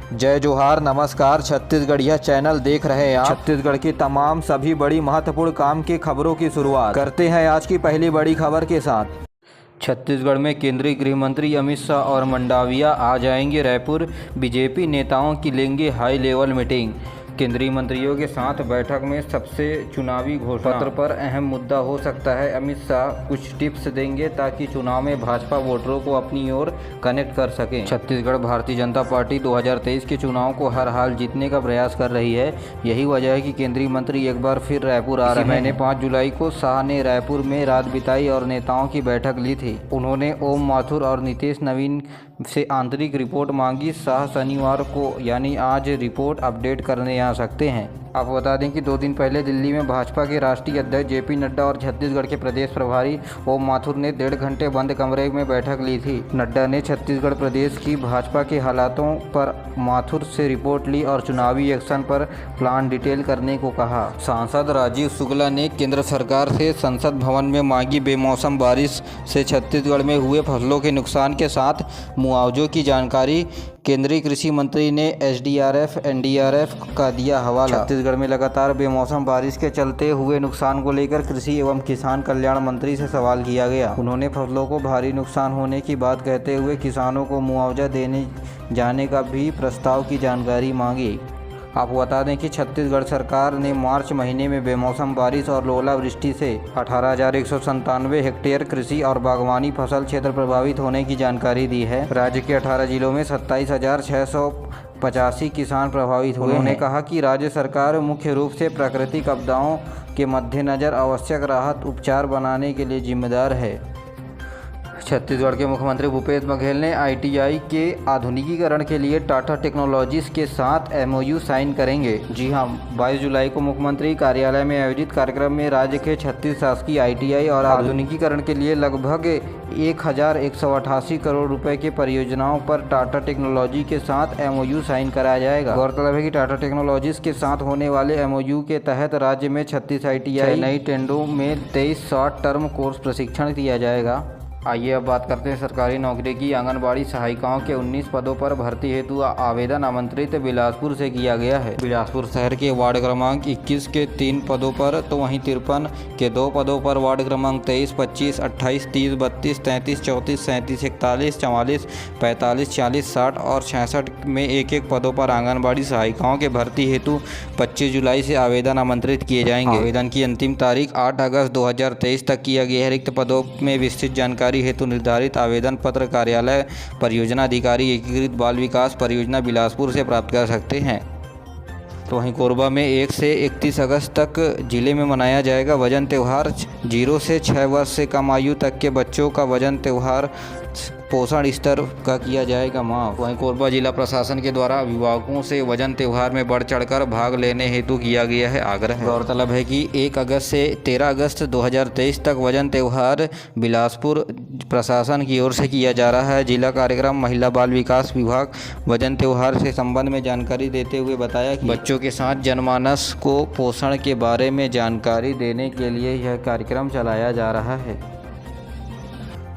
जय जोहार, नमस्कार। छत्तीसगढ़िया चैनल देख रहे हैं आप। छत्तीसगढ़ की तमाम सभी बड़ी महत्वपूर्ण काम की खबरों की शुरुआत करते हैं आज की पहली बड़ी खबर के साथ। छत्तीसगढ़ में केंद्रीय गृह मंत्री अमित शाह और मंडाविया आ जाएंगे रायपुर। बीजेपी नेताओं की लेंगे हाई लेवल मीटिंग। केंद्रीय मंत्रियों के साथ बैठक में सबसे चुनावी घोषणा पत्र पर अहम मुद्दा हो सकता है। अमित शाह कुछ टिप्स देंगे ताकि चुनाव में भाजपा वोटरों को अपनी ओर कनेक्ट कर सकें। छत्तीसगढ़ भारतीय जनता पार्टी 2023 के चुनाव को हर हाल जीतने का प्रयास कर रही है। यही वजह है कि केंद्रीय मंत्री एक बार फिर रायपुर आ रहे हैं। महीने 5 जुलाई को शाह ने रायपुर में रात बिताई और नेताओं की बैठक ली थी। उन्होंने ओम माथुर और नितेश नवीन से आंतरिक रिपोर्ट मांगी। शाह शनिवार को यानी आज रिपोर्ट अपडेट करने आ सकते हैं। आपको बता दें कि 2 दिन पहले दिल्ली में भाजपा के राष्ट्रीय अध्यक्ष जेपी नड्डा और छत्तीसगढ़ के प्रदेश प्रभारी ओम माथुर ने 1.5 घंटे बंद कमरे में बैठक ली थी। नड्डा ने छत्तीसगढ़ प्रदेश की भाजपा के हालातों पर माथुर से रिपोर्ट ली और चुनावी एक्शन पर प्लान डिटेल करने को कहा। सांसद राजीव शुक्ला ने केंद्र सरकार से संसद भवन में मांगी बेमौसम बारिश से छत्तीसगढ़ में हुए फसलों के नुकसान के साथ मुआवजों की जानकारी। केंद्रीय कृषि मंत्री ने एसडीआरएफ एनडीआरएफ का दिया हवाला। छत्तीसगढ़ में लगातार बेमौसम बारिश के चलते हुए नुकसान को लेकर कृषि एवं किसान कल्याण मंत्री से सवाल किया गया। उन्होंने फसलों को भारी नुकसान होने की बात कहते हुए किसानों को मुआवजा देने जाने का भी प्रस्ताव की जानकारी मांगी। आपको बता दें कि छत्तीसगढ़ सरकार ने मार्च महीने में बेमौसम बारिश और ओलावृष्टि से 18,197 हेक्टेयर कृषि और बागवानी फसल क्षेत्र प्रभावित होने की जानकारी दी है। राज्य के 18 जिलों में 27,685 किसान प्रभावित हुए। उन्होंने कहा कि राज्य सरकार मुख्य रूप से प्राकृतिक आपदाओं के मद्देनज़र आवश्यक राहत उपचार बनाने के लिए जिम्मेदार है। छत्तीसगढ़ के मुख्यमंत्री भूपेश बघेल ने आईटीआई के आधुनिकीकरण के लिए टाटा टेक्नोलॉजीज के साथ एमओयू साइन करेंगे। जी हां, 22 जुलाई को मुख्यमंत्री कार्यालय में आयोजित कार्यक्रम में राज्य के 36 शासकीय आईटीआई और आधुनिकीकरण के लिए लगभग 1,188 करोड़ रुपए के परियोजनाओं पर टाटा टेक्नोलॉजी के साथ एमओयू साइन कराया जाएगा। गौरतलब है कि टाटा टेक्नोलॉजीज के साथ होने वाले एमओयू के तहत राज्य में 36 आईटीआई नई टेंडों में 23 शॉर्ट टर्म कोर्स प्रशिक्षण दिया जाएगा। आइए अब बात करते हैं सरकारी नौकरी की। आंगनबाड़ी सहायिकाओं के 19 पदों पर भर्ती हेतु आवेदन आमंत्रित बिलासपुर से किया गया है। बिलासपुर शहर के वार्ड क्रमांक 21 के 3 पदों पर तो वहीं 53 के 2 पदों पर वार्ड क्रमांक 23, 25, 28, 30, 32, 33, 34, 37, 41, 44, 45, 46, 60 और 66 में 1-1 पदों पर आंगनबाड़ी सहायिकाओं के भर्ती हेतु 25 जुलाई से आवेदन आमंत्रित किए जाएंगे। आवेदन की अंतिम तारीख 8 अगस्त 2023 तक किया गया है। रिक्त पदों में विस्तृत जानकारी हेतु निर्धारित आवेदन पत्र कार्यालय परियोजना अधिकारी एकीकृत बाल विकास परियोजना बिलासपुर से प्राप्त कर सकते हैं। तो वहीं कोरबा में 1 से 31 अगस्त तक जिले में मनाया जाएगा वजन त्यौहार। 0 से 6 वर्ष से कम आयु तक के बच्चों का वजन त्यौहार पोषण स्तर का किया जाएगा माफ। वहीं कोरबा जिला प्रशासन के द्वारा अभिभावकों से वजन त्यौहार में बढ़ चढ़कर भाग लेने हेतु किया गया है आग्रह। गौरतलब है कि 1 अगस्त से 13 अगस्त 2023 तक वजन त्यौहार बिलासपुर प्रशासन की ओर से किया जा रहा है। जिला कार्यक्रम महिला बाल विकास विभाग वजन त्यौहार से संबंध में जानकारी देते हुए बताया कि बच्चों के साथ जनमानस को पोषण के बारे में जानकारी देने के लिए यह कार्यक्रम चलाया जा रहा है।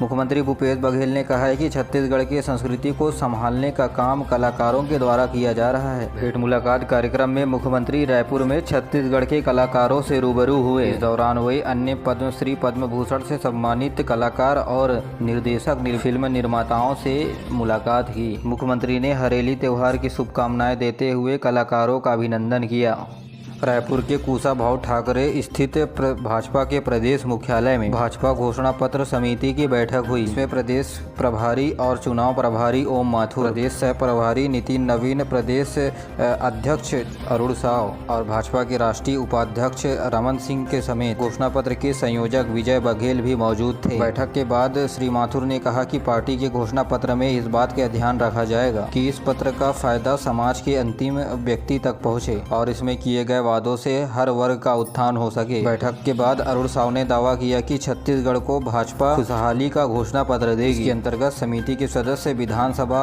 मुख्यमंत्री भूपेश बघेल ने कहा है कि छत्तीसगढ़ की संस्कृति को संभालने का काम कलाकारों के द्वारा किया जा रहा है। भेंट मुलाकात कार्यक्रम में मुख्यमंत्री रायपुर में छत्तीसगढ़ के कलाकारों से रूबरू हुए। इस दौरान हुए अन्य पद्मश्री पद्म भूषण से सम्मानित कलाकार और निर्देशक फिल्म निर्माताओं से मुलाकात की। मुख्यमंत्री ने हरेली त्यौहार की शुभकामनाएं देते हुए कलाकारों का अभिनंदन किया। रायपुर के कुशाभाऊ ठाकरे स्थित भाजपा के प्रदेश मुख्यालय में भाजपा घोषणा पत्र समिति की बैठक हुई। इसमें प्रदेश प्रभारी और चुनाव प्रभारी ओम माथुर, प्रदेश सह प्रभारी नितिन नवीन, प्रदेश अध्यक्ष अरुण साव और भाजपा के राष्ट्रीय उपाध्यक्ष रमन सिंह के समेत घोषणा पत्र के संयोजक विजय बघेल भी मौजूद थे। बैठक के बाद श्री माथुर ने कहा कि पार्टी के घोषणा पत्र में इस बात का ध्यान रखा जाएगा कि इस पत्र का फायदा समाज के अंतिम व्यक्ति तक पहुँचे और इसमें किए गए वादों से हर वर्ग का उत्थान हो सके। बैठक के बाद अरुण साव ने दावा किया कि छत्तीसगढ़ को भाजपा खुशहाली का घोषणा पत्र देगी। इसके अंतर्गत समिति के सदस्य विधानसभा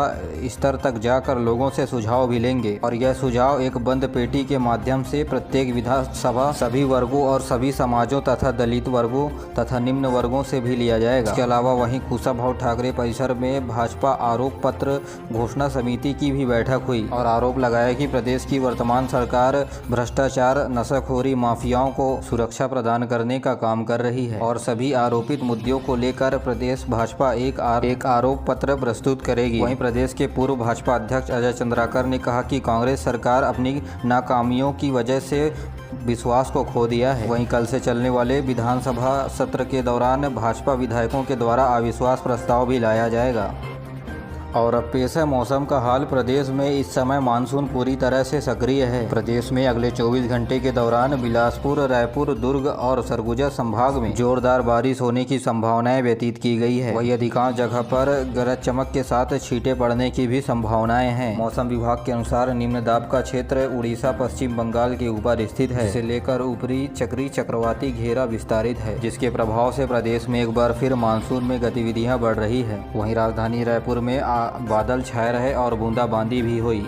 स्तर तक जाकर लोगों से सुझाव भी लेंगे और यह सुझाव एक बंद पेटी के माध्यम से प्रत्येक विधानसभा सभी वर्गों और सभी समाजों तथा दलित वर्गों तथा निम्न वर्गों से भी लिया जाएगा। इसके अलावा वहीं कुशाभाऊ ठाकरे परिसर में भाजपा आरोप पत्र घोषणा समिति की भी बैठक हुई और आरोप लगाया कि प्रदेश की वर्तमान सरकार भ्रष्टाचार, नशाखोरी माफियाओं को सुरक्षा प्रदान करने का काम कर रही है और सभी आरोपित मुद्दों को लेकर प्रदेश भाजपा एक आरोप पत्र प्रस्तुत करेगी। वहीं प्रदेश के पूर्व भाजपा अध्यक्ष अजय चंद्राकर ने कहा कि कांग्रेस सरकार अपनी नाकामियों की वजह से विश्वास को खो दिया है। वहीं कल से चलने वाले विधानसभा सत्र के दौरान भाजपा विधायकों के द्वारा अविश्वास प्रस्ताव भी लाया जाएगा। और अब पेश है मौसम का हाल। प्रदेश में इस समय मानसून पूरी तरह से सक्रिय है। प्रदेश में अगले 24 घंटे के दौरान बिलासपुर, रायपुर, दुर्ग और सरगुजा संभाग में जोरदार बारिश होने की संभावनाएं व्यतीत की गई है। वहीं अधिकांश जगह पर गरज चमक के साथ छींटे पड़ने की भी संभावनाएं हैं। मौसम विभाग के अनुसार निम्न दाब का क्षेत्र उड़ीसा, पश्चिम बंगाल के ऊपर स्थित है, जिसे लेकर ऊपरी चक्री चक्रवाती घेरा विस्तारित है, जिसके प्रभाव से प्रदेश में एक बार फिर मानसून में गतिविधियां बढ़ रही है। वहीं राजधानी रायपुर में बादल छाए रहे और बूंदाबांदी भी हुई।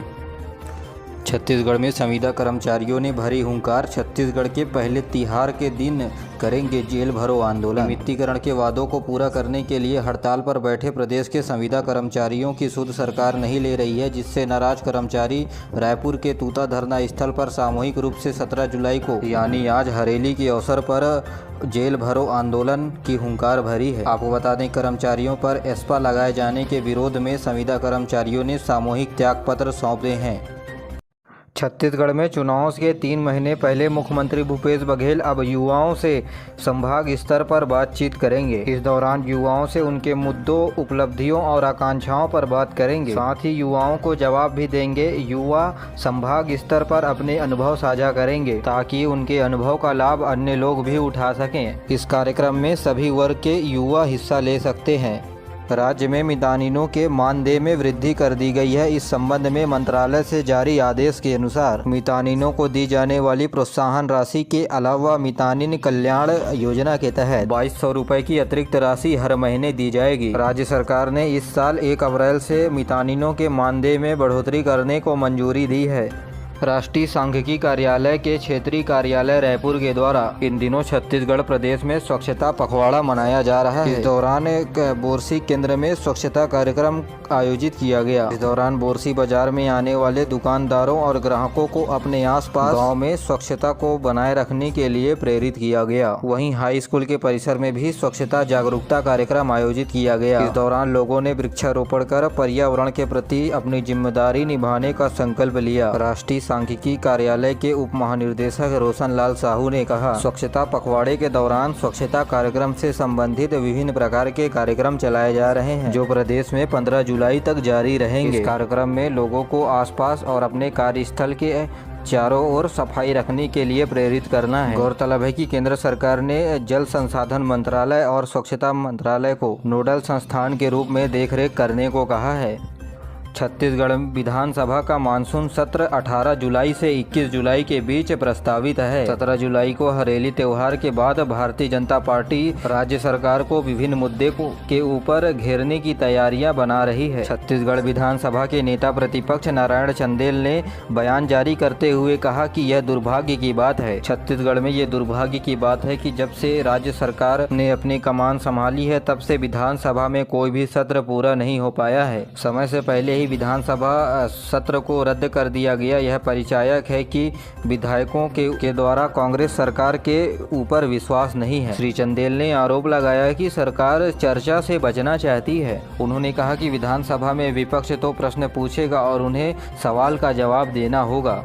छत्तीसगढ़ में संविदा कर्मचारियों ने भरी हुंकार। छत्तीसगढ़ के पहले तिहार के दिन करेंगे जेल भरो आंदोलन। नियमितीकरण के वादों को पूरा करने के लिए हड़ताल पर बैठे प्रदेश के संविदा कर्मचारियों की सुध सरकार नहीं ले रही है, जिससे नाराज कर्मचारी रायपुर के तूता धरना स्थल पर सामूहिक रूप से 17 जुलाई को यानी आज हरेली के अवसर पर जेल भरो आंदोलन की हुंकार भरी है। आपको बता दें, कर्मचारियों पर एस्पा लगाए जाने के विरोध में संविदा कर्मचारियों ने सामूहिक त्यागपत्र सौंपे हैं। छत्तीसगढ़ में चुनाव के 3 महीने पहले मुख्यमंत्री भूपेश बघेल अब युवाओं से संभाग स्तर पर बातचीत करेंगे। इस दौरान युवाओं से उनके मुद्दों, उपलब्धियों और आकांक्षाओं पर बात करेंगे। साथ ही युवाओं को जवाब भी देंगे। युवा संभाग स्तर पर अपने अनुभव साझा करेंगे ताकि उनके अनुभव का लाभ अन्य लोग भी उठा सकें। इस कार्यक्रम में सभी वर्ग के युवा हिस्सा ले सकते हैं। राज्य में मितानिनों के मानदेय में वृद्धि कर दी गई है। इस संबंध में मंत्रालय से जारी आदेश के अनुसार मितानिनों को दी जाने वाली प्रोत्साहन राशि के अलावा मितानिन कल्याण योजना के तहत 2200 रुपये की अतिरिक्त राशि हर महीने दी जाएगी। राज्य सरकार ने इस साल 1 अप्रैल से मितानिनों के मानदेय में बढ़ोतरी करने को मंजूरी दी है। राष्ट्रीय सांख्यिकी कार्यालय के क्षेत्रीय कार्यालय रायपुर के द्वारा इन दिनों छत्तीसगढ़ प्रदेश में स्वच्छता पखवाड़ा मनाया जा रहा है। इस दौरान बोरसी केंद्र में स्वच्छता कार्यक्रम आयोजित किया गया। इस दौरान बोरसी बाजार में आने वाले दुकानदारों और ग्राहकों को अपने आसपास गांव में स्वच्छता को बनाए रखने के लिए प्रेरित किया गया। वहीं हाई स्कूल के परिसर में भी स्वच्छता जागरूकता कार्यक्रम आयोजित किया गया। इस दौरान लोगों ने वृक्षारोपण कर पर्यावरण के प्रति अपनी जिम्मेदारी निभाने का संकल्प लिया। राष्ट्रीय सांख्यिकी कार्यालय के उप महानिर्देशक रोशन लाल साहू ने कहा, स्वच्छता पखवाड़े के दौरान स्वच्छता कार्यक्रम से संबंधित विभिन्न प्रकार के कार्यक्रम चलाए जा रहे हैं, जो प्रदेश में 15 जुलाई तक जारी रहेंगे। इस कार्यक्रम में लोगों को आसपास और अपने कार्यस्थल के चारों ओर सफाई रखने के लिए प्रेरित करना है। गौरतलब है कि केंद्र सरकार ने जल संसाधन मंत्रालय और स्वच्छता मंत्रालय को नोडल संस्थान के रूप में देखरेख करने को कहा है। छत्तीसगढ़ विधानसभा का मानसून सत्र 18 जुलाई से 21 जुलाई के बीच प्रस्तावित है। 17 जुलाई को हरेली त्योहार के बाद भारतीय जनता पार्टी राज्य सरकार को विभिन्न मुद्दे के ऊपर घेरने की तैयारियां बना रही है। छत्तीसगढ़ विधानसभा के नेता प्रतिपक्ष नारायण चंदेल ने बयान जारी करते हुए कहा कि यह दुर्भाग्य की बात है। छत्तीसगढ़ में ये दुर्भाग्य की बात है कि जब से राज्य सरकार ने अपनी कमान संभाली है, तब से विधानसभा में कोई भी सत्र पूरा नहीं हो पाया है। समय से पहले ही विधानसभा सत्र को रद्द कर दिया गया। यह परिचायक है कि विधायकों के द्वारा कांग्रेस सरकार के ऊपर विश्वास नहीं है। श्री चंदेल ने आरोप लगाया कि सरकार चर्चा से बचना चाहती है। उन्होंने कहा कि विधानसभा में विपक्ष तो प्रश्न पूछेगा और उन्हें सवाल का जवाब देना होगा।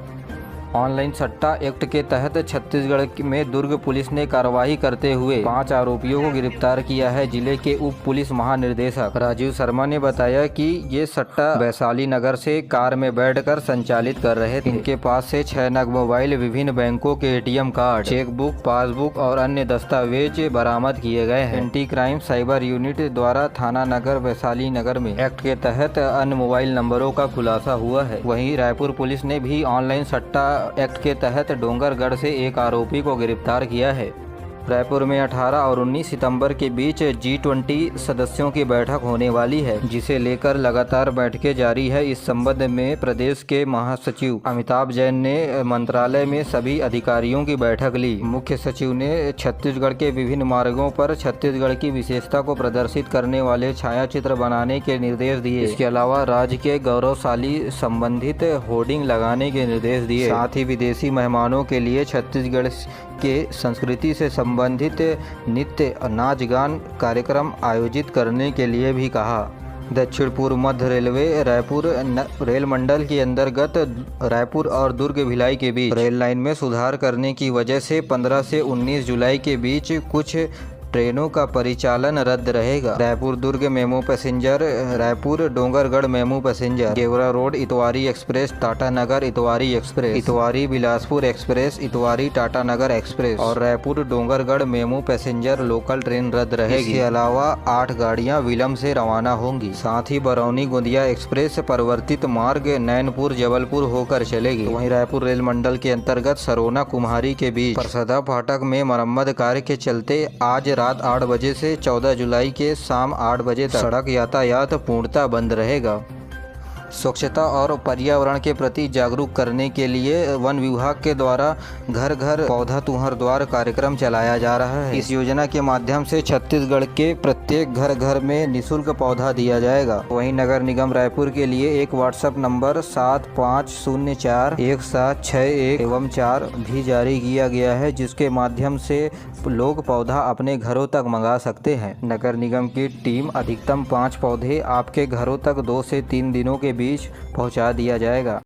ऑनलाइन सट्टा एक्ट के तहत छत्तीसगढ़ में दुर्ग पुलिस ने कार्रवाई करते हुए 5 आरोपियों को गिरफ्तार किया है। जिले के उप पुलिस महानिर्देशक राजीव शर्मा ने बताया कि ये सट्टा वैशाली नगर से कार में बैठकर संचालित कर रहे थे। इनके पास से 6 नग मोबाइल, विभिन्न बैंकों के ATM कार्ड, चेकबुक, पासबुक और अन्य दस्तावेज बरामद किए गए हैं। एंटी क्राइम साइबर यूनिट द्वारा थाना नगर वैशाली नगर में एक्ट के तहत अन्य मोबाइल नंबरों का खुलासा हुआ है। वहीं रायपुर पुलिस ने भी ऑनलाइन सट्टा एक्ट के तहत डोंगरगढ़ से एक आरोपी को गिरफ्तार किया है। रायपुर में 18 और 19 सितंबर के बीच G20 सदस्यों की बैठक होने वाली है, जिसे लेकर लगातार बैठकें जारी है। इस संबंध में प्रदेश के महासचिव अमिताभ जैन ने मंत्रालय में सभी अधिकारियों की बैठक ली। मुख्य सचिव ने छत्तीसगढ़ के विभिन्न मार्गों पर छत्तीसगढ़ की विशेषता को प्रदर्शित करने वाले छायाचित्र बनाने के निर्देश दिए। इसके अलावा राज्य के गौरवशाली संबंधित होर्डिंग लगाने के निर्देश दिए। साथ ही विदेशी मेहमानों के लिए छत्तीसगढ़ के संस्कृति से संबंधित नित्य नाच गान कार्यक्रम आयोजित करने के लिए भी कहा। दक्षिण पूर्व मध्य रेलवे रायपुर रेल मंडल के अंतर्गत रायपुर और दुर्ग भिलाई के बीच रेल लाइन में सुधार करने की वजह से 15 से 19 जुलाई के बीच कुछ ट्रेनों का परिचालन रद्द रहेगा। Raipur Durg MEMU passenger, Raipur Dongargarh MEMU passenger, Gevra road Itwari express, Tatanagar Itwari express, Itwari Bilaspur express, Itwari Tatanagar express और Raipur Dongargarh MEMU passenger local train रद्द रहेगी। इसके अलावा 8 गाड़ियां विलंब से रवाना होंगी। साथ ही बरौनी गोंदिया एक्सप्रेस परिवर्तित मार्ग नैनपुर जबलपुर होकर चलेगी। वहीं रायपुर रेल मंडल के अंतर्गत सरोना कुम्हारी के बीच परसदा फाटक में मरम्मत कार्य के चलते आज रात 8 बजे से 14 जुलाई के शाम 8 बजे तक सड़क यातायात पूर्णतः बंद रहेगा। स्वच्छता और पर्यावरण के प्रति जागरूक करने के लिए वन विभाग के द्वारा घर घर पौधा तुहर द्वार कार्यक्रम चलाया जा रहा है। इस योजना के माध्यम से छत्तीसगढ़ के प्रत्येक घर घर में निःशुल्क पौधा दिया जाएगा। वहीं नगर निगम रायपुर के लिए एक व्हाट्सएप नंबर 75041761 भी जारी किया गया है, जिसके माध्यम से लोग पौधा अपने घरों तक मंगा सकते हैं। नगर निगम की टीम अधिकतम 5 पौधे आपके घरों तक 2 से 3 दिनों के बीच पहुंचा दिया जाएगा।